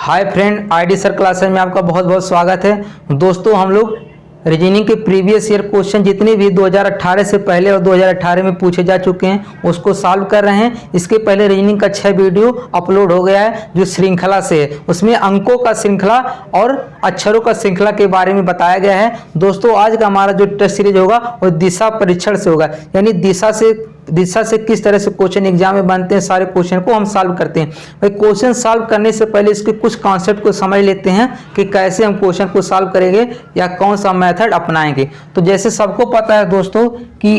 Hi friend, ID sir classes में आपका बहुत बहुत स्वागत है। दोस्तों, हम लोग रीजनिंग के प्रीवियस ईयर क्वेश्चन जितने भी 2018 से पहले और 2018 में पूछे जा चुके हैं उसको सॉल्व कर रहे हैं। इसके पहले रीजनिंग का 6 वीडियो अपलोड हो गया है जो श्रृंखला से है। उसमें अंकों का श्रृंखला और अक्षरों का श्रृंखला के बारे में बताया गया है। दोस्तों, आज का हमारा जो टेस्ट सीरीज होगा वो दिशा परीक्षण से होगा, यानी दिशा से किस तरह से क्वेश्चन एग्जाम में बनते हैं, सारे क्वेश्चन को हम सॉल्व करते हैं। भाई, क्वेश्चन सॉल्व करने से पहले इसके कुछ कॉन्सेप्ट को समझ लेते हैं कि कैसे हम क्वेश्चन को सॉल्व करेंगे या कौन सा मेथड अपनाएंगे। तो जैसे सबको पता है दोस्तों कि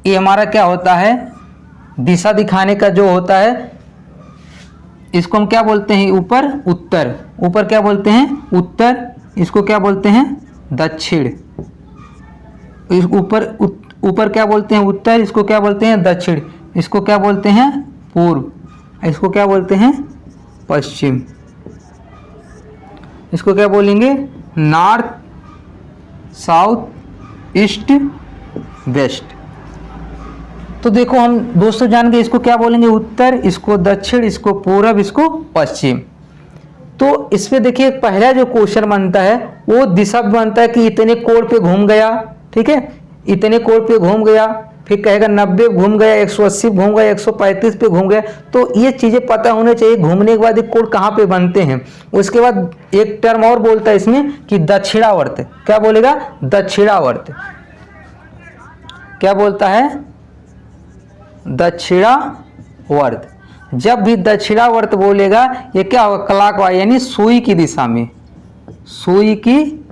ये हमारा क्या होता है, दिशा दिखाने का जो होता है इसको हम क्या बोलते हैं, ऊपर उत्तर। ऊपर क्या बोलते हैं, उत्तर। इसको क्या बोलते हैं, दक्षिण। ऊपर क्या बोलते हैं, उत्तर। इसको क्या बोलते हैं, दक्षिण। इसको क्या बोलते हैं, पूर्व। इसको क्या बोलते हैं, पश्चिम। इसको क्या बोलेंगे, नॉर्थ, साउथ, ईस्ट, वेस्ट। तो देखो, हम दोस्तों जान गए इसको क्या बोलेंगे, उत्तर, इसको दक्षिण, इसको पूर्व, इसको पश्चिम। तो इसमें देखिए पहला जो क्वेश्चन बनता है वो दिशा बनता है कि इतने कोण पे घूम गया। ठीक है, इतने कोण पे घूम गया, फिर कहेगा 90 घूम गया, 180 घूम गया, 135 पे घूम गया। तो ये चीजें पता होने चाहिए घूमने के बाद ये कोण कहाँ पे बनते हैं। उसके बाद एक टर्म और बोलता है इसमें कि दक्षिणावर्त। क्या बोलेगा, दक्षिणावर्त। क्या बोलता है, दक्षिणावर्त। जब भी दक्षिणावर्त बोलेगा ये क्या होगा, क्लॉकवाइज, यानी सुई की दिशा में। सुई की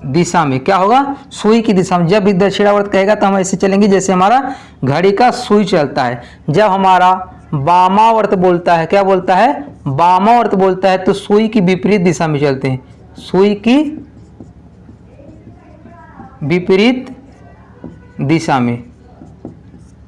दिशा में क्या होगा, सुई की दिशा में। जब भी दक्षिणावर्त कहेगा तो हम ऐसे चलेंगे जैसे हमारा घड़ी का सुई चलता है। जब हमारा वामावर्त बोलता है, क्या बोलता है, वामावर्त बोलता है, तो सुई की विपरीत दिशा में चलते हैं। सुई की विपरीत दिशा में।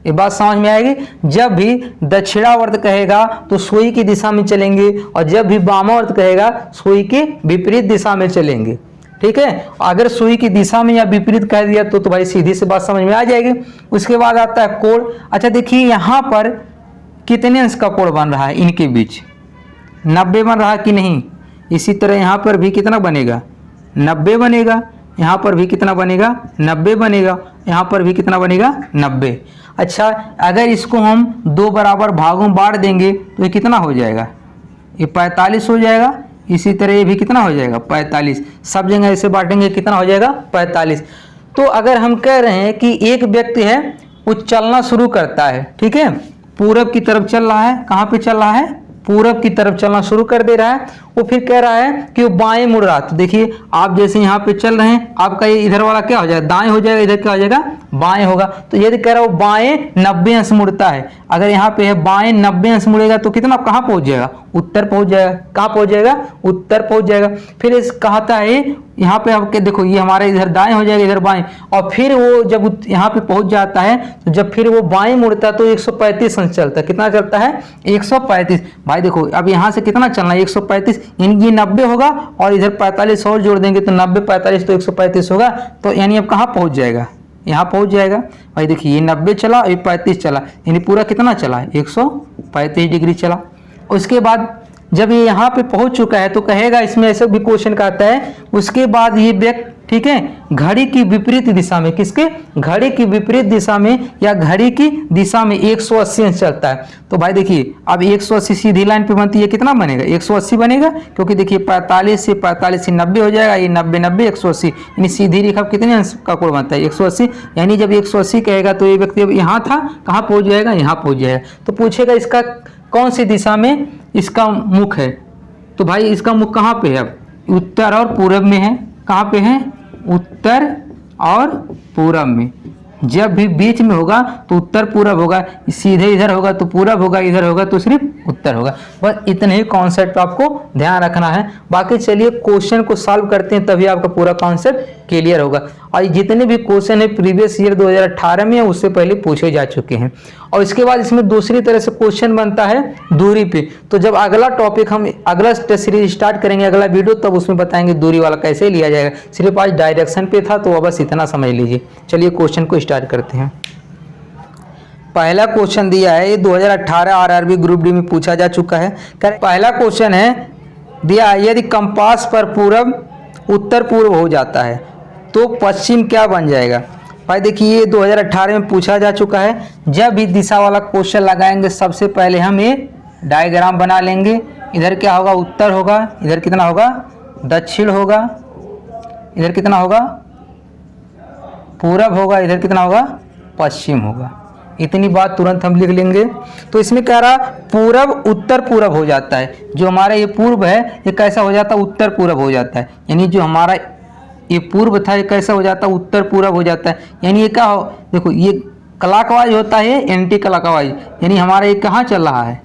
ये बात समझ में आएगी। जब भी दक्षिणावर्त कहेगा तो सुई की दिशा में चलेंगे, और जब भी वामावर्त कहेगा सुई की विपरीत दिशा में चलेंगे। ठीक है, अगर सुई की दिशा में या विपरीत कह दिया तो भाई सीधी सी बात समझ में आ जाएगी। उसके बाद आता है कोण। अच्छा देखिए, यहाँ पर कितने अंश का कोण बन रहा है इनके बीच, 90 बन रहा है कि नहीं। इसी तरह यहाँ पर भी कितना बनेगा, 90 बनेगा। यहाँ पर भी कितना बनेगा, 90 बनेगा। यहाँ पर भी कितना बनेगा, 90। अच्छा, अगर इसको हम 2 बराबर भागों में बांट देंगे तो ये कितना हो जाएगा, ये 45 हो जाएगा। इसी तरह ये भी कितना हो जाएगा, 45। सब जगह ऐसे बांटेंगे कितना हो जाएगा, 45। तो अगर हम कह रहे हैं कि एक व्यक्ति है वो चलना शुरू करता है, ठीक है, पूरब की तरफ चल रहा है। कहाँ पे चल रहा है, पूरब की तरफ चलना शुरू कर दे रहा है। वो फिर कह रहा है कि वो बाएं मुड़ रहा है। तो देखिए, आप जैसे यहाँ पे चल रहे हैं, आपका ये इधर वाला क्या हो जाएगा, दाएं हो जाएगा, इधर क्या हो जाएगा, बाएं होगा। तो यदि कह रहा है वो बाएं 90 अंश मुड़ता है, अगर यहाँ पे है बाएं 90 अंश मुड़ेगा तो कितना कहाँ पहुंच जाएगा, उत्तर पहुंच जाएगा। कहाँ पहुंच जाएगा, उत्तर पहुंच जाएगा। फिर इस कहता है यहाँ पे आपके देखो, ये हमारे इधर दाएं हो जाएगा, इधर बाएं। और फिर वो जब यहाँ पे पहुंच जाता है तो जब फिर वो बाएं मुड़ता है तो 135 अंश चलता है। कितना चलता है, 135। भाई देखो, अब यहाँ से कितना चलना है, 135, यानी ये 90 होगा और इधर 45 और जोड़ देंगे तो 90 45 तो 135 होगा। तो यानी अब कहाँ पहुंच जाएगा, यहाँ पहुंच जाएगा। भाई देखिए, ये 90 चला और ये 35 चला, यानी पूरा कितना चला, 135 डिग्री चला। उसके बाद जब ये यहाँ पे पहुंच चुका है तो कहेगा, इसमें ऐसे भी क्वेश्चन का आता है, उसके बाद ये व्यक्ति, ठीक है, घड़ी की विपरीत दिशा में, किसके, घड़ी की विपरीत दिशा में या घड़ी की दिशा में 180 अंश चलता है। तो भाई देखिए, अब 180 सीधी लाइन पे बनती है, कितना बनेगा, 180 बनेगा। क्योंकि देखिए 45 से 90 हो जाएगा, ये 90 90 180, यानी सीधी रेखा कितने अंश का कोण बनता है, 180। यानी जब 180 कहेगा तो ये व्यक्ति अब यहाँ था, कहाँ पहुँच जाएगा, यहाँ पहुँच जाएगा। तो पूछेगा इसका कौन सी दिशा में इसका मुख है। तो भाई इसका मुख कहाँ पे है, अब उत्तर और पूरब में है। कहाँ पे है, उत्तर और पूरब में। जब भी बीच में होगा तो उत्तर पूरब होगा, सीधे इधर होगा तो पूरब होगा, इधर होगा तो सिर्फ उत्तर होगा। बस इतने ही कॉन्सेप्ट आपको ध्यान रखना है। बाकी चलिए क्वेश्चन को सॉल्व करते हैं, तभी आपका पूरा कॉन्सेप्ट क्लियर होगा। और जितने भी क्वेश्चन है प्रीवियस ईयर 2018 में उससे पहले पूछे जा चुके हैं। और इसके बाद इसमें दूसरी तरह से क्वेश्चन बनता है दूरी पे। तो जब अगला टॉपिक हम अगला टेस्ट सीरीज स्टार्ट करेंगे, अगला वीडियो, तब उसमें बताएंगे दूरी वाला कैसे लिया जाएगा। सिर्फ आज डायरेक्शन पे था तो बस इतना समझ लीजिए। चलिए क्वेश्चन को स्टार्ट करते हैं। पहला क्वेश्चन दिया है, ये 2018 आरआरबी ग्रुप डी में पूछा जा चुका है। पहला क्वेश्चन है दिया है, यदि कंपास पर पूरब उत्तर पूर्व हो जाता है तो पश्चिम क्या बन जाएगा। भाई देखिए ये 2018 में पूछा जा चुका है। जब भी दिशा वाला क्वेश्चन लगाएंगे सबसे पहले हम ये डायग्राम बना लेंगे। इधर क्या होगा, उत्तर होगा, इधर कितना होगा, दक्षिण होगा, इधर कितना होगा, पूरब होगा, इधर कितना होगा, पश्चिम होगा। इतनी बात तुरंत हम लिख लेंगे। तो इसमें कह रहा पूरब उत्तर पूरब हो जाता है। जो हमारा ये पूर्व है ये कैसा हो जाता है, उत्तर पूरब हो जाता है। यानी जो हमारा ये पूर्व था ये कैसा हो जाता है, उत्तर पूरब हो जाता है। यानी ये क्या हो, देखो ये क्लॉकवाइज होता है, एंटी क्लॉकवाइज, यानी हमारा ये कहाँ चल रहा है,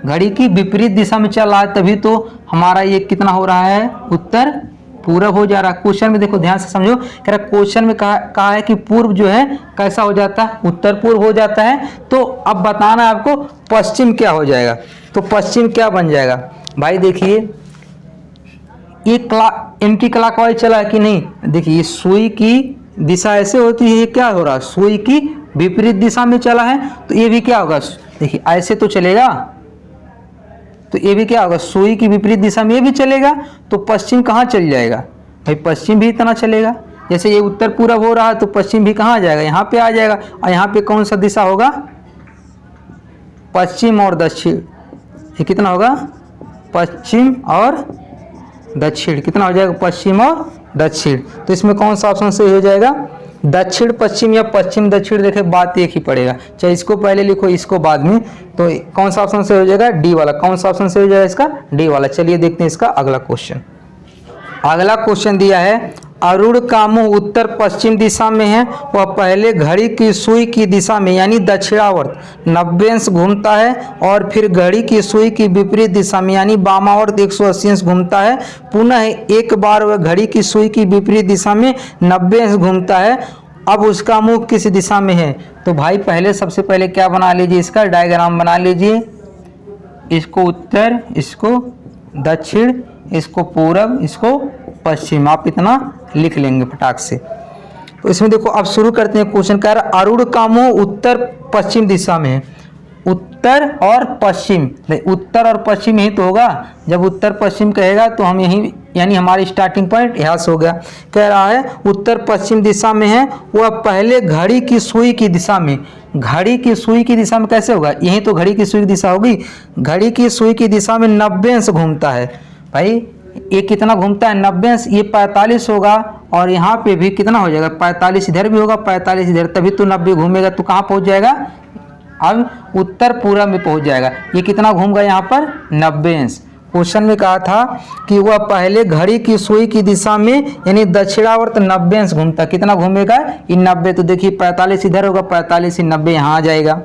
घड़ी की विपरीत दिशा में चल रहा है, तभी तो हमारा ये कितना हो रहा है, उत्तर पूरब हो जा रहा है। क्वेश्चन में देखो ध्यान से समझो, कह रहा क्वेश्चन में कहा है कि पूर्व जो है कैसा हो जाता है, उत्तर पूर्व हो जाता है। तो अब बताना है आपको पश्चिम क्या हो जाएगा। तो पश्चिम क्या बन जाएगा। भाई देखिए ये एंटी क्लॉकवाइज चला है कि नहीं। देखिए ये सुई की दिशा ऐसे होती है, ये क्या हो रहा है, सुई की विपरीत दिशा में चला है, तो ये भी क्या होगा, देखिए ऐसे तो चलेगा, तो ये भी क्या होगा, सुई की विपरीत दिशा में ये भी चलेगा। तो पश्चिम कहाँ चल जाएगा, भाई पश्चिम भी इतना चलेगा। जैसे ये उत्तर पूरब हो रहा है तो पश्चिम भी कहाँ आ जाएगा, यहाँ पे आ जाएगा। और यहाँ पे कौन सा दिशा होगा, पश्चिम और दक्षिण। ये कितना होगा, पश्चिम और दक्षिण, कितना हो जाएगा, पश्चिम और दक्षिण। तो इसमें कौन सा ऑप्शन सही हो जाएगा, दक्षिण पश्चिम या पश्चिम दक्षिण। देखे बात एक ही पड़ेगा, चाहे इसको पहले लिखो इसको बाद में। तो कौन सा ऑप्शन सही हो जाएगा, डी वाला। कौन सा ऑप्शन सही हो जाएगा इसका, डी वाला। चलिए देखते हैं इसका अगला क्वेश्चन। अगला क्वेश्चन दिया है, अरुण का मुंह उत्तर पश्चिम दिशा में है, वह पहले घड़ी की सुई की दिशा में यानी दक्षिणावर्त 90 अंश घूमता है और फिर घड़ी की सुई की विपरीत दिशा में यानी वामावर्त 180 अंश घूमता है। पुनः एक बार वह घड़ी की सुई की विपरीत दिशा में 90 अंश घूमता है। अब उसका मुंह किस दिशा में है। तो भाई पहले सबसे पहले क्या बना लीजिए, इसका डायग्राम बना लीजिए। इसको उत्तर, इसको दक्षिण, इसको पूरब, इसको पश्चिम। आप इतना लिख लेंगे फटाक से। तो इसमें देखो अब शुरू करते हैं। क्वेश्चन कह रहा है अरुण का मुंह उत्तर पश्चिम दिशा में है। उत्तर और पश्चिम, नहीं उत्तर और पश्चिम यही तो होगा। जब उत्तर पश्चिम कहेगा तो हम यही, यानी हमारी स्टार्टिंग पॉइंट यहाँ से हो गया। कह रहा है उत्तर पश्चिम दिशा में है, वह पहले घड़ी की सुई की दिशा में। घड़ी की सुई की दिशा में कैसे होगा, यही तो घड़ी की सुई की दिशा होगी। घड़ी की सुई की दिशा में 90 अंश घूमता है। भाई ये कितना घूमता है, 90 अंश, ये 45 होगा। और यहाँ पे भी कितना हो जाएगा, 45 इधर भी होगा, 45 इधर, तभी तो 90 घूमेगा। तो कहाँ पहुँच जाएगा, अब उत्तर पूरब में पहुँच जाएगा। ये कितना घूमेगा यहाँ पर, 90 अंश। क्वेश्चन में कहा था कि वह पहले घड़ी की सुई की दिशा में यानी दक्षिणावर्त 90 अंश घूमता। कितना घूमेगा, ये 90। तो देखिए 45 इधर होगा, 45 90 यहाँ आ जाएगा।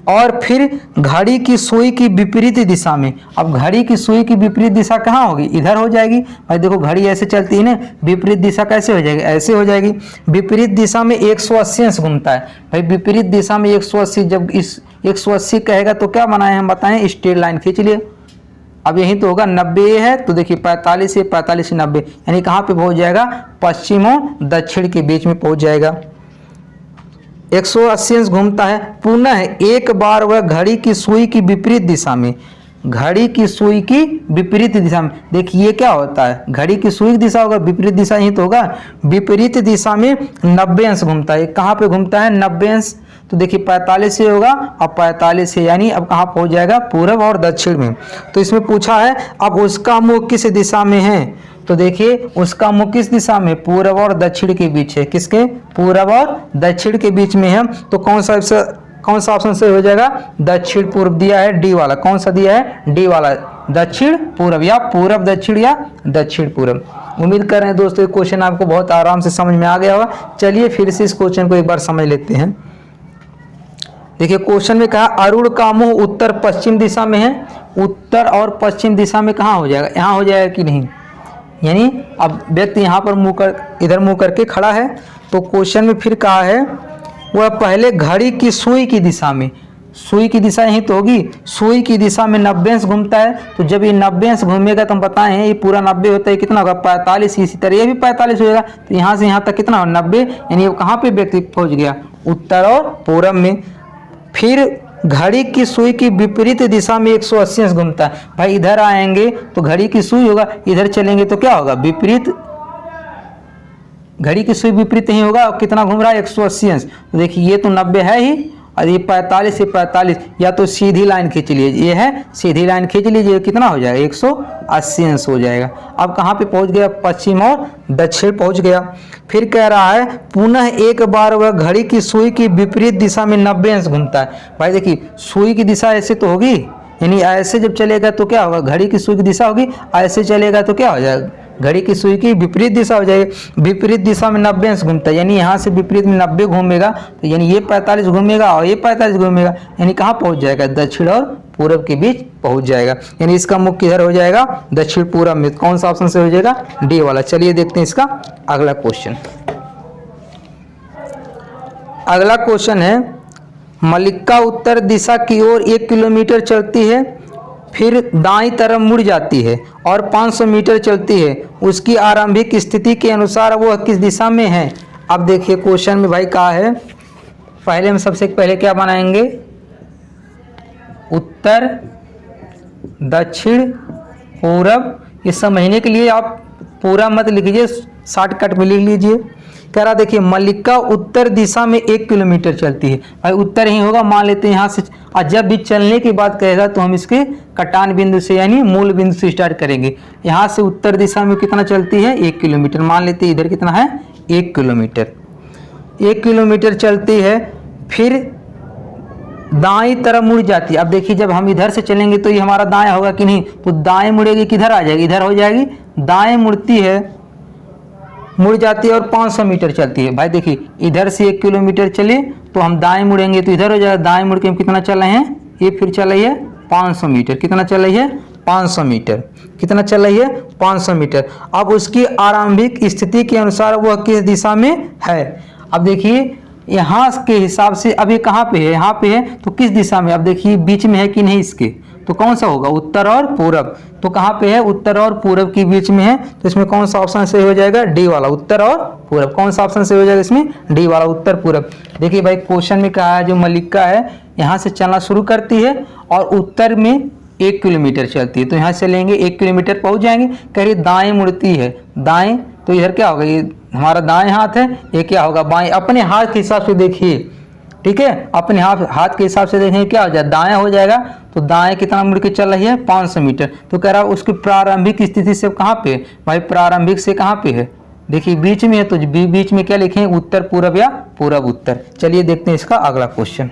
और फिर घड़ी की सुई की विपरीत दिशा में। अब घड़ी की सुई की विपरीत दिशा कहाँ होगी, इधर हो जाएगी। भाई देखो घड़ी ऐसे चलती है ना, विपरीत दिशा कैसे हो जाएगी, ऐसे हो जाएगी। विपरीत दिशा में 180 अंश घूमता है। भाई विपरीत दिशा में 180, जब इस 180 कहेगा तो क्या बनाए हम बताएं, स्ट्रेट लाइन खींच लिए। अब यही तो होगा, 90 है तो देखिए 45 से 45 से 90, यानी कहाँ पे पहुँच जाएगा, पश्चिम और दक्षिण के बीच में पहुँच जाएगा। 180 अंश घूमता है। पुनः एक बार वह घड़ी की सुई की विपरीत दिशा में, घड़ी की सुई की विपरीत दिशा में। देखिए क्या होता है, घड़ी की सुई की दिशा होगा, विपरीत दिशा ही तो होगा। विपरीत दिशा में 90 अंश घूमता है। कहाँ पे घूमता है, 90 अंश। तो देखिए 45 से होगा, अब 45 से, यानी अब कहाँ पहुँच जाएगा, पूरब और दक्षिण में। तो इसमें पूछा है अब उसका मुख किस दिशा में है। तो देखिए उसका मुख किस दिशा में, पूरब और दक्षिण के बीच है। किसके, पूरब और दक्षिण के बीच में है। तो कौन सा ऑप्शन सही हो जाएगा, दक्षिण पूर्व दिया है, डी वाला। कौन सा दिया है, डी वाला, दक्षिण पूरब या पूरब दक्षिण या दक्षिण पूरब। उम्मीद कर रहे हैं दोस्तों ये क्वेश्चन आपको बहुत आराम से समझ में आ गया होगा। चलिए फिर से इस क्वेश्चन को एक बार समझ लेते हैं। देखिए क्वेश्चन में कहा अरुण का मुंह उत्तर पश्चिम दिशा में है। उत्तर और पश्चिम दिशा में कहाँ हो जाएगा, यहाँ हो जाएगा कि नहीं। यानी अब व्यक्ति यहाँ पर इधर मुंह करके खड़ा है। तो क्वेश्चन में फिर कहा है वह पहले घड़ी की सुई की दिशा में, सुई की दिशा यही तो होगी, सुई की दिशा में 90 अंश घूमता है। तो जब ये 90 अंश घूमेगा तो हम बताएं ये पूरा 90 होता है, कितना होगा 45। इसी तरह ये भी 45 होगा। तो यहाँ से यहाँ तक कितना होगा 90, यानी कहाँ पे व्यक्ति पहुँच गया, उत्तर और पूरब में। फिर घड़ी की सुई की विपरीत दिशा में 180 अंश घूमता है। भाई इधर आएंगे तो घड़ी की सुई होगा, इधर चलेंगे तो क्या होगा, विपरीत, घड़ी की सुई विपरीत ही होगा। और कितना घूम रहा है, 180 अंश। तो देखिए ये तो 90 है ही, और ये 45 से 45, या तो सीधी लाइन खींच लीजिए, ये है सीधी लाइन खींच लीजिए, कितना हो जाएगा, 180 अंश हो जाएगा। अब कहाँ पे पहुँच गया, पश्चिम और दक्षिण पहुँच गया। फिर कह रहा है पुनः एक बार वह घड़ी की सुई की विपरीत दिशा में 90 अंश घूमता है। भाई देखिए सुई की दिशा ऐसे तो होगी, यानी ऐसे जब चलेगा तो क्या होगा, घड़ी की सुई की दिशा होगी, ऐसे चलेगा तो क्या हो जाएगा, घड़ी की सुई की विपरीत दिशा हो जाएगी। विपरीत दिशा में 90 अंश घूमता है, यानी यहाँ से विपरीत में 90 घूमेगा, तो यानी ये 45 घूमेगा और ये 45 घूमेगा, यानी कहाँ पहुँच जाएगा, दक्षिण और पूरब के बीच पहुँच जाएगा। यानी इसका मुख किधर हो जाएगा, दक्षिण पूरब में। कौन सा ऑप्शन से हो जाएगा, डी वाला। चलिए देखते हैं इसका अगला क्वेश्चन। अगला क्वेश्चन है मल्लिका उत्तर दिशा की ओर 1 किलोमीटर चलती है, फिर दाईं तरफ मुड़ जाती है और 500 मीटर चलती है। उसकी आरंभिक स्थिति के अनुसार वह किस दिशा में है। अब देखिए क्वेश्चन में भाई कहा है, पहले हम सबसे पहले क्या बनाएंगे, उत्तर, दक्षिण, पूरब। ये समझने के लिए आप पूरा मत लिखिए, शॉर्टकट में लिख लीजिए। कह रहा देखिए मल्लिका उत्तर दिशा में 1 किलोमीटर चलती है। भाई उत्तर ही होगा, मान लेते हैं यहाँ से, और जब भी चलने की बात कहेगा तो हम इसके कटान बिंदु से यानी मूल बिंदु से स्टार्ट करेंगे। यहाँ से उत्तर दिशा में कितना चलती है, 1 किलोमीटर। मान लेते हैं इधर कितना है, 1 किलोमीटर। 1 किलोमीटर चलती है, फिर दाएं तरफ मुड़ जाती है। अब देखिए जब हम इधर से चलेंगे तो ये हमारा दाएं होगा कि नहीं, तो दाएं मुड़ेगी, किधर आ जाएगी, इधर हो जाएगी। दाएं मुड़ती है, मुड़ जाती है और 500 मीटर चलती है। भाई देखिए इधर से 1 किलोमीटर चले तो हम दाएं मुड़ेंगे तो इधर हो जाएगा। दाएं मुड़ के हम कितना चल रहे हैं, ये फिर चल रही है 500 मीटर। कितना चल रही है, 500 मीटर। कितना चल रही है, 500 मीटर। अब उसकी आरंभिक स्थिति के अनुसार वह किस दिशा में है। अब देखिए यहाँ के हिसाब से, अब ये कहाँ पे है, यहाँ पे है, तो किस दिशा में। अब देखिए बीच में है कि नहीं इसके, तो कौन सा होगा, उत्तर और पूरब। तो कहाँ पे है, उत्तर और पूरब के बीच में है, तो इसमें कौन सा ऑप्शन से हो जाएगा, डी वाला, उत्तर और पूरब। कौन सा ऑप्शन से हो जाएगा इसमें, डी वाला, उत्तर पूरब। देखिए भाई क्वेश्चन में कहा है जो मल्लिका है यहाँ से चलना शुरू करती है और उत्तर में 1 किलोमीटर चलती है, तो यहाँ से चलेंगे 1 किलोमीटर पहुँच जाएंगे। कह रही दाएँ मुड़ती है, दाएँ, तो इधर क्या होगा, ये हमारा दाएं हाथ है, ये क्या होगा, बाएं। अपने हाथ के हिसाब से देखिए, ठीक है, अपने हाथ के हिसाब से देखें क्या हो जाए, दाएं हो जाएगा। तो दाएं कितना मुड़ के चल रही है, 500 मीटर। तो कह रहा है उसकी प्रारंभिक स्थिति से कहाँ पे, भाई प्रारंभिक से कहाँ पे है, देखिए बीच में है, तो बीच में क्या लिखें, उत्तर पूरब या पूरब उत्तर। चलिए देखते हैं इसका अगला क्वेश्चन।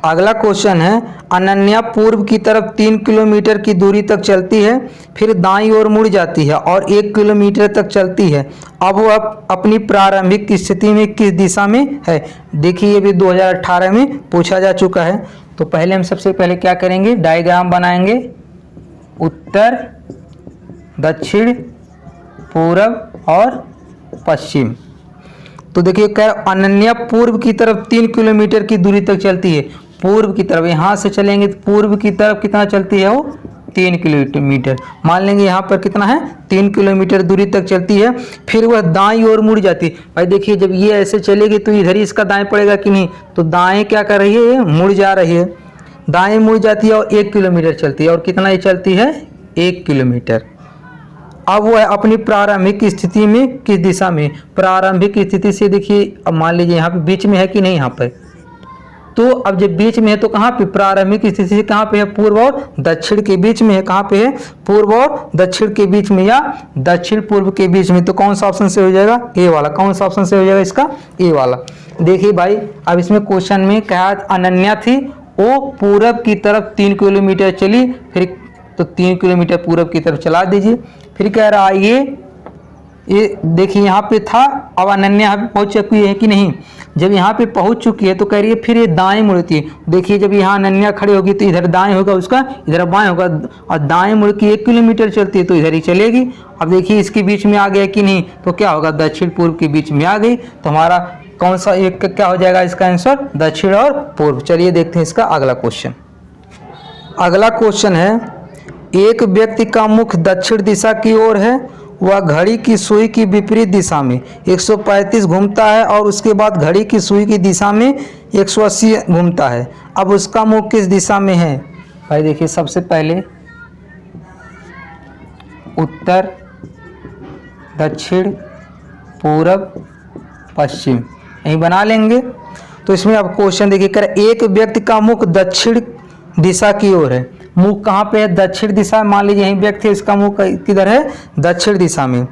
अगला क्वेश्चन है अनन्या पूर्व की तरफ 3 किलोमीटर की दूरी तक चलती है, फिर दाईं ओर मुड़ जाती है और 1 किलोमीटर तक चलती है। अब वह अपनी प्रारंभिक स्थिति में किस दिशा में है। देखिए ये भी 2018 में पूछा जा चुका है। तो पहले हम सबसे पहले क्या करेंगे, डायग्राम बनाएंगे, उत्तर, दक्षिण, पूरब और पश्चिम। तो देखिए कह अनन्या पूर्व की तरफ 3 किलोमीटर की दूरी तक चलती है। पूर्व की तरफ यहाँ से चलेंगे तो पूर्व की तरफ कितना चलती है, वो 3 किलोमीटर। मान लेंगे यहाँ पर कितना है, 3 किलोमीटर दूरी तक चलती है। फिर वह दाईं ओर मुड़ जाती है। भाई देखिए जब ये ऐसे चलेगी तो इधर ही इसका दाएं पड़ेगा कि नहीं, तो दाएं क्या कर रही है, मुड़ जा रही है। दाएं मुड़ जाती है और 1 किलोमीटर चलती है। और कितना ये चलती है, 1 किलोमीटर। अब वह अपनी प्रारंभिक स्थिति में किस दिशा में, प्रारंभिक स्थिति से देखिए, अब मान लीजिए यहाँ पे बीच में है कि नहीं, यहाँ पर, तो अब जब बीच में है तो कहाँ पे, प्रारंभिक स्थिति से कहाँ पे है, पूर्व और दक्षिण के बीच में है। कहाँ पे है, पूर्व और दक्षिण के बीच में या दक्षिण पूर्व के बीच में। तो कौन सा ऑप्शन से हो जाएगा, ए वाला। कौन सा ऑप्शन से हो जाएगा इसका, ए वाला। देखिए भाई अब इसमें क्वेश्चन में कहा अनन्या थी, वो पूरब की तरफ 3 किलोमीटर चली, फिर तो 3 किलोमीटर पूरब की तरफ चला दीजिए। फिर कह रहा है ये देखिए यहाँ पे था, अब अनन्या यहाँ पे पहुँच चुकी है कि नहीं। जब यहाँ पे पहुँच चुकी है तो कह रही है फिर ये दाएं मुड़ती है। देखिए जब यहाँ अनन्या खड़ी होगी तो इधर दाएं होगा उसका, इधर बाएं होगा, और दाएं मुड़ के 1 किलोमीटर चलती है तो इधर ही चलेगी। अब देखिए इसके बीच में आ गया कि नहीं, तो क्या होगा, दक्षिण पूर्व के बीच में आ गई। तो हमारा कौन सा एक क्या हो जाएगा इसका आंसर, दक्षिण और पूर्व। चलिए देखते हैं इसका अगला क्वेश्चन। अगला क्वेश्चन है एक व्यक्ति का मुख दक्षिण दिशा की ओर है, वह घड़ी की सुई की विपरीत दिशा में 135 घूमता है और उसके बाद घड़ी की सुई की दिशा में 180 घूमता है। अब उसका मुख किस दिशा में है? भाई देखिए, सबसे पहले उत्तर, दक्षिण, पूरब, पश्चिम यही बना लेंगे। तो इसमें अब क्वेश्चन देखिए, कर एक व्यक्ति का मुख दक्षिण दिशा की ओर है। मुख कहाँ पे है? दक्षिण दिशा। मान लीजिए यही व्यक्ति है, इसका मुख किधर है? दक्षिण दिशा में,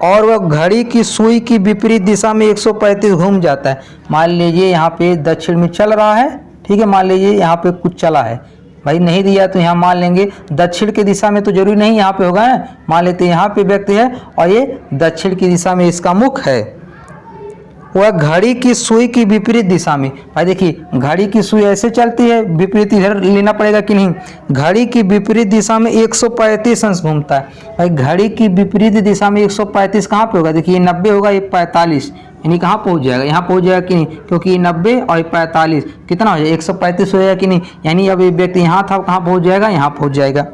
और वह घड़ी की सुई की विपरीत दिशा में 135 घूम जाता है। मान लीजिए यहाँ पे दक्षिण में चल रहा है, ठीक है, मान लीजिए यहाँ पे कुछ चला है, भाई नहीं दिया तो यहाँ मान लेंगे दक्षिण की दिशा में, तो जरूरी नहीं यहाँ पे होगा ना, मान लेते यहाँ पे व्यक्ति है और ये दक्षिण की दिशा में इसका मुख है। वह घड़ी की सुई की विपरीत दिशा में, भाई देखिए घड़ी की सुई ऐसे चलती है, विपरीत इधर लेना पड़ेगा कि नहीं, घड़ी की विपरीत दिशा में 135 अंश घूमता है। भाई घड़ी की विपरीत दिशा में 135 कहाँ पे होगा? देखिए 90 होगा, ये 45, यानी कहाँ पहुँच जाएगा? यहाँ पहुँच जाएगा कि नहीं, क्योंकि ये 90 और 45 कितना हो जाएगा? 135 हो जाएगा कि नहीं, यानी अब ये व्यक्ति यहाँ था, कहाँ पहुँच जाएगा? यहाँ पहुँच जाएगा।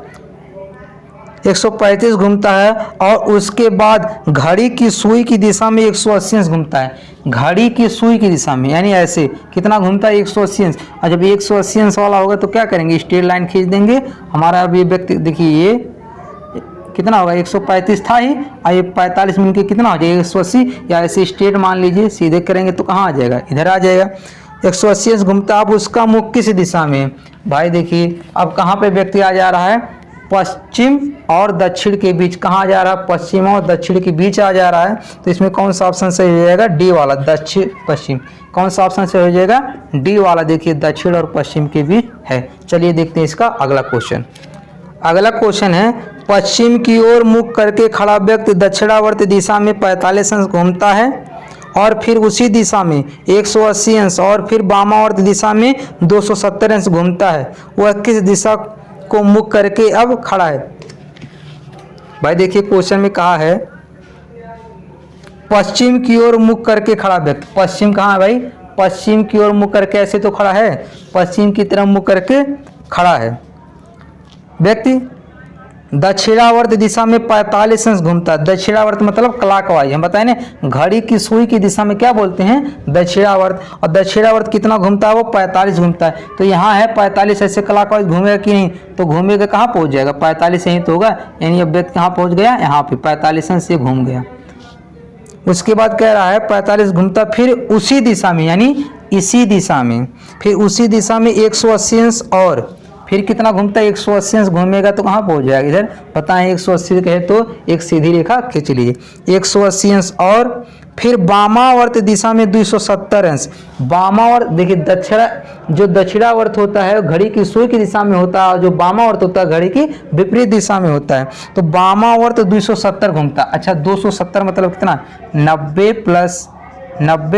135 घूमता है और उसके बाद घड़ी की सुई की दिशा में 180 अंश घूमता है। घड़ी की सुई की दिशा में यानी ऐसे कितना घूमता है? 180 अंश। और जब 180 अंश वाला होगा तो क्या करेंगे? स्ट्रेट लाइन खींच देंगे। हमारा अब ये व्यक्ति देखिए ये कितना होगा? 135 था ही, और ये 45 मिनट के कितना हो जाएगा? 180, या ऐसे स्ट्रेट मान लीजिए सीधे करेंगे तो कहाँ आ जाएगा? इधर आ जाएगा। 180 अंश घूमता। अब उसका मुख किस दिशा में? भाई देखिए अब कहाँ पे व्यक्ति आ जा रहा है? पश्चिम और दक्षिण के बीच। कहाँ जा रहा है? पश्चिम और दक्षिण के बीच आ जा रहा है। तो इसमें कौन सा ऑप्शन सही हो जाएगा? डी वाला, दक्षिण पश्चिम। कौन सा ऑप्शन सही हो जाएगा? डी वाला। देखिए दक्षिण और पश्चिम के बीच है। चलिए देखते हैं इसका अगला क्वेश्चन। अगला क्वेश्चन है, पश्चिम की ओर मुख करके खड़ा व्यक्ति दक्षिणावर्त दिशा में 45 अंश घूमता है और फिर उसी दिशा में 180 अंश और फिर वामावर्त दिशा में 270 अंश घूमता है। वह किस दिशा को मुख करके अब खड़ा है? भाई देखिए क्वेश्चन में कहा है पश्चिम की ओर मुख करके खड़ा व्यक्ति। पश्चिम कहाँ है भाई? पश्चिम की ओर मुख करके ऐसे तो खड़ा है, पश्चिम की तरफ मुख करके खड़ा है व्यक्ति। दक्षिणावर्त दिशा में 45 अंश घूमता है। दक्षिणावर्त मतलब क्लॉकवाइज, हम बताए ना, घड़ी की सुई की दिशा में क्या बोलते हैं? दक्षिणावर्त। और दक्षिणावर्त कितना घूमता है? वो 45 घूमता है। तो यहाँ है 45, ऐसे क्लॉकवाइज घूमेगा कि नहीं? तो घूमेगा कहाँ पहुँच जाएगा? 45 यहीं तो होगा, यानी अब व्यक्ति कहाँ पहुँच गया? यहाँ पे 45 अंश से घूम गया। उसके बाद कह रहा है 45 घूमता फिर उसी दिशा में, यानी इसी दिशा में, फिर उसी दिशा में 180 अंश और फिर कितना घूमता है? 180 अंश घूमेगा तो कहाँ पहुँच जाएगा? इधर बताएं 180 कहे तो एक सीधी रेखा खींच लीजिए। 180 अंश और फिर वामावर्त दिशा में 270 अंश। वामावर्त देखिए दक्षिणा, जो दक्षिणावर्त होता है घड़ी की सुई की दिशा में होता है, और जो वामावर्त होता है घड़ी की विपरीत दिशा में होता है। तो वामावर्त 270 घूमता। अच्छा 270 मतलब कितना? 90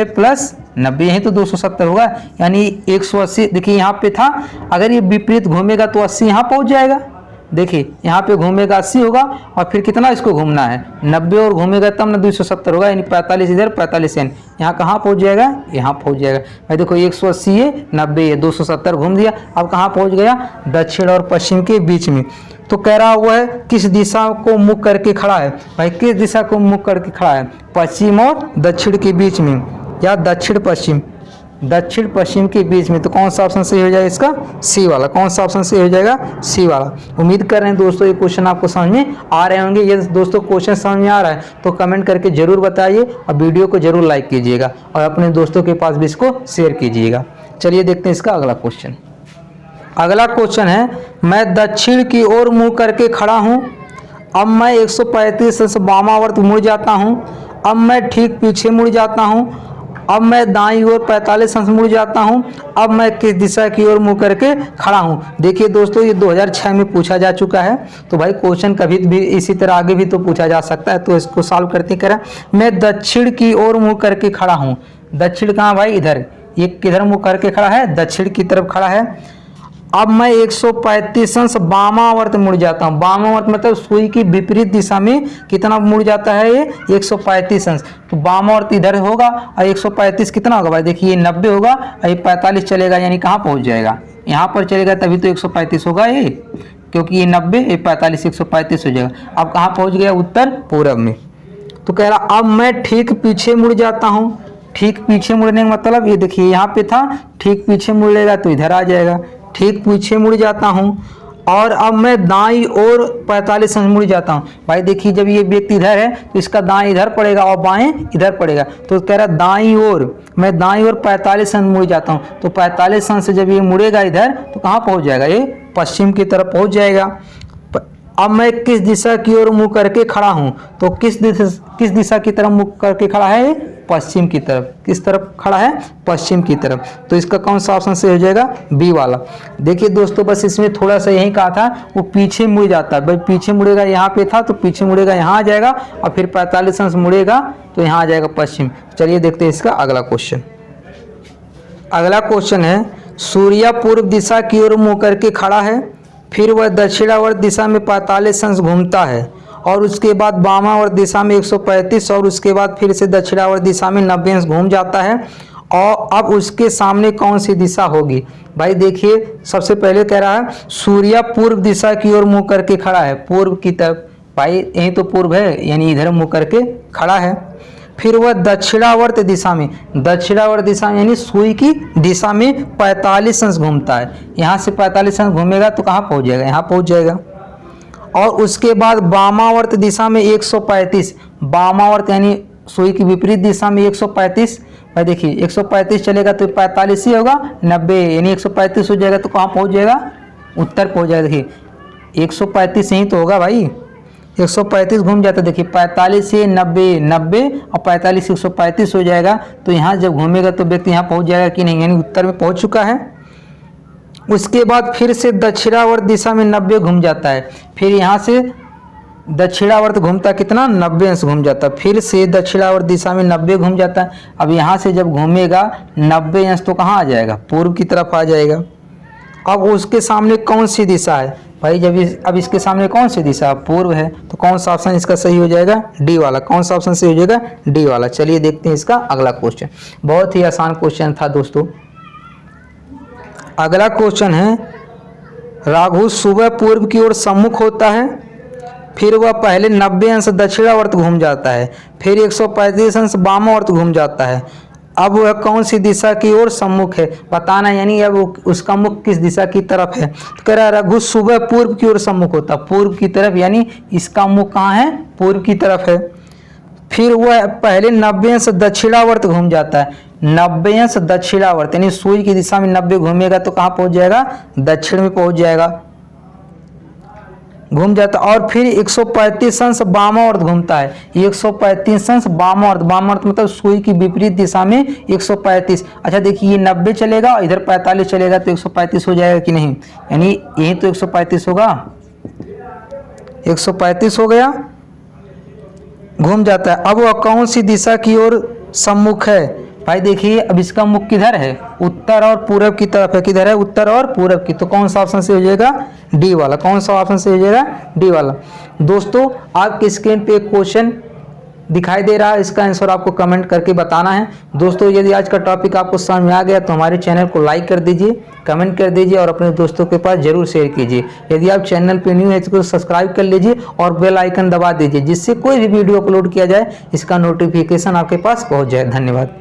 प्लस 90, यही तो 270 होगा, यानी 180। देखिए यहाँ पे था, अगर ये विपरीत घूमेगा तो 80 यहाँ पहुँच जाएगा। देखिए यहाँ पे घूमेगा 80 होगा, और फिर कितना इसको घूमना है? 90 और घूमेगा तब ना 270 होगा, यानी 45 इधर 45 यहाँ कहाँ पहुँच जाएगा? यहाँ पहुँच जाएगा। भाई देखो 180 है, 90 है, 270 घूम दिया। अब कहाँ पहुँच गया? दक्षिण और पश्चिम के बीच में। तो कह रहा हुआ है किस दिशा को मुख करके खड़ा है? भाई किस दिशा को मुख करके खड़ा है? पश्चिम और दक्षिण के बीच में, या दक्षिण पश्चिम के बीच में। तो कौन सा ऑप्शन सही हो जाएगा इसका? सी वाला। कौन सा ऑप्शन सही हो जाएगा? सी वाला। उम्मीद कर रहे हैं दोस्तों ये क्वेश्चन आपको समझ में आ रहे होंगे। ये दोस्तों क्वेश्चन समझ में आ रहा है तो कमेंट करके जरूर बताइए, और वीडियो को जरूर लाइक कीजिएगा, और अपने दोस्तों के पास भी इसको शेयर कीजिएगा। चलिए देखते हैं इसका अगला क्वेश्चन। अगला क्वेश्चन है, मैं दक्षिण की ओर मुँह करके खड़ा हूँ, अब मैं 135 अंश वामावर्त मुड़ जाता हूँ, अब मैं ठीक पीछे मुड़ जाता हूँ, अब मैं दाईं ओर 45 अंश मुड़ जाता हूं, अब मैं किस दिशा की ओर मुंह करके खड़ा हूं। देखिए दोस्तों ये 2006 में पूछा जा चुका है, तो भाई क्वेश्चन कभी भी इसी तरह आगे भी तो पूछा जा सकता है। तो इसको सॉल्व करते करें। मैं दक्षिण की ओर मुंह करके खड़ा हूं। दक्षिण कहाँ भाई? इधर। ये किधर मुंह करके खड़ा है? दक्षिण की तरफ खड़ा है। अब मैं 135 अंश वामावर्त मुड़ जाता हूँ। वामावर्त मतलब सुई की विपरीत दिशा में कितना मुड़ जाता है? ये 135 अंश। तो वामावर्त इधर होगा, और 135 कितना होगा भाई? देखिए 90 होगा, और ये 45 चलेगा, यानी कहाँ पहुँच जाएगा? यहाँ पर चलेगा तभी तो 135 होगा ये। क्योंकि ये 90 ये 45 135 हो जाएगा। अब कहाँ पहुँच गया? उत्तर पूर्व में। तो कह रहा अब मैं ठीक पीछे मुड़ जाता हूँ। ठीक पीछे मुड़ने का मतलब ये देखिए यहाँ पे था, ठीक पीछे मुड़ेगा तो इधर आ जाएगा। ठीक पीछे मुड़ जाता हूँ और अब मैं दाईं ओर 45 अंश मुड़ जाता हूँ। भाई देखिए जब ये व्यक्ति इधर है तो इसका दाएं इधर पड़ेगा और बाएं इधर पड़ेगा। तो कह रहा दाईं ओर, मैं दाईं ओर 45 अंश मुड़ जाता हूँ। तो 45 अंश से जब ये मुड़ेगा इधर तो कहाँ पहुँच जाएगा? ये पश्चिम की तरफ पहुँच जाएगा। अब मैं किस दिशा की ओर मुँह करके खड़ा हूँ? तो किस दिशा की तरफ मुँह करके खड़ा है? पश्चिम की तरफ। किस तरफ खड़ा है? पश्चिम की तरफ। तो इसका कौन सा ऑप्शन से हो जाएगा? बी वाला। देखिए दोस्तों बस इसमें थोड़ा सा यही कहा था, वो पीछे मुड़ जाता है। भाई पीछे मुड़ेगा, यहाँ पे था तो पीछे मुड़ेगा यहाँ आ जाएगा और फिर 45 अंश मुड़ेगा तो यहाँ आ जाएगा पश्चिम। चलिए देखते हैं इसका अगला क्वेश्चन। अगला क्वेश्चन है, सूर्य पूर्व दिशा की ओर मुँह करके खड़ा है, फिर वह दक्षिणावर्त दिशा में 45 अंश घूमता है और उसके बाद वामावर्त दिशा में 135 और उसके बाद फिर से दक्षिणावर्त दिशा में 90 अंश घूम जाता है। और अब उसके सामने कौन सी दिशा होगी? भाई देखिए सबसे पहले कह रहा है सूर्य पूर्व दिशा की ओर मुँह करके खड़ा है, पूर्व की तरफ। भाई यही तो पूर्व है, यानी इधर मुँह करके खड़ा है। फिर वह दक्षिणावर्त दिशा में, दक्षिणावर्त दिशा में यानी सूर्य की दिशा में 45 अंश घूमता है। यहाँ से 45 अंश घूमेगा तो कहाँ पहुँच जाएगा? यहाँ पहुँच जाएगा। और उसके बाद वामावर्त दिशा में 135, वामावर्त यानी सूर्य की विपरीत दिशा में 135। भाई देखिए 135 चलेगा तो 45 ही होगा, 90 यानी 135 हो जाएगा तो कहाँ पहुँच जाएगा? उत्तर पहुँच जाएगा। देखिए 135 यही तो होगा भाई, 135 घूम जाता है। देखिए 45 से 90, 90 और 45 135 हो जाएगा। तो यहाँ जब घूमेगा तो व्यक्ति यहाँ पहुँच जाएगा कि नहीं? यानी उत्तर में पहुँच चुका है। उसके बाद फिर से दक्षिणावर्त दिशा में 90 घूम जाता है। फिर यहाँ से दक्षिणावर्त घूमता कितना? 90 अंश घूम जाता है। फिर से दक्षिणावर्त दिशा में 90 घूम जाता है। अब यहाँ से जब घूमेगा 90 अंश तो कहाँ आ जाएगा? पूर्व की तरफ आ जाएगा। अब उसके सामने कौन सी दिशा है? भाई अब इसके सामने कौन सी दिशा? पूर्व है। तो कौन सा ऑप्शन इसका सही हो जाएगा? डी वाला। कौन सा ऑप्शन सही हो जाएगा? डी वाला। चलिए देखते हैं इसका अगला क्वेश्चन। बहुत ही आसान क्वेश्चन था दोस्तों। अगला क्वेश्चन है, राघु सुबह पूर्व की ओर सम्मुख होता है, फिर वह पहले 90 अंश दक्षिणावर्त घूम जाता है, फिर 135 अंश वामावर्त घूम जाता है। अब वह कौन सी दिशा की ओर सम्मुख है? बताना, यानी अब उसका मुख किस दिशा की तरफ है? तो कह रहा है रघु सुबह पूर्व की ओर सम्मुख होता, पूर्व की तरफ, यानी इसका मुख कहाँ है? पूर्व की तरफ है। फिर वह पहले 90 अंश दक्षिणावर्त घूम जाता है, 90 अंश दक्षिणावर्त यानी सूर्य की दिशा में 90 घूमेगा तो कहाँ पहुँच जाएगा? दक्षिण में पहुँच जाएगा, घूम जाता। और फिर 135 अंश वामावर्त घूमता है, 135 अंश वामावर्त, वामावर्त मतलब सूर्य की विपरीत दिशा में 135। अच्छा देखिए ये 90 चलेगा और इधर 45 चलेगा तो 135 हो जाएगा कि नहीं? यानी यही तो 135 होगा, 135 हो गया, घूम जाता है। अब वह कौन सी दिशा की ओर सम्मुख है? भाई देखिए अब इसका मुख किधर है? उत्तर और पूरब की तरफ है। किधर है? उत्तर और पूरब की। तो कौन सा ऑप्शन से हो जाएगा? डी वाला। कौन सा ऑप्शन से हो जाएगा? डी वाला। दोस्तों आपके स्क्रीन पे एक क्वेश्चन दिखाई दे रहा है, इसका आंसर आपको कमेंट करके बताना है। दोस्तों यदि आज का टॉपिक आपको समझ में आ गया तो हमारे चैनल को लाइक कर दीजिए, कमेंट कर दीजिए और अपने दोस्तों के पास जरूर शेयर कीजिए। यदि आप चैनल पे न्यू है तो सब्सक्राइब कर लीजिए और बेल आइकन दबा दीजिए, जिससे कोई भी वीडियो अपलोड किया जाए इसका नोटिफिकेशन आपके पास पहुंच जाए। धन्यवाद।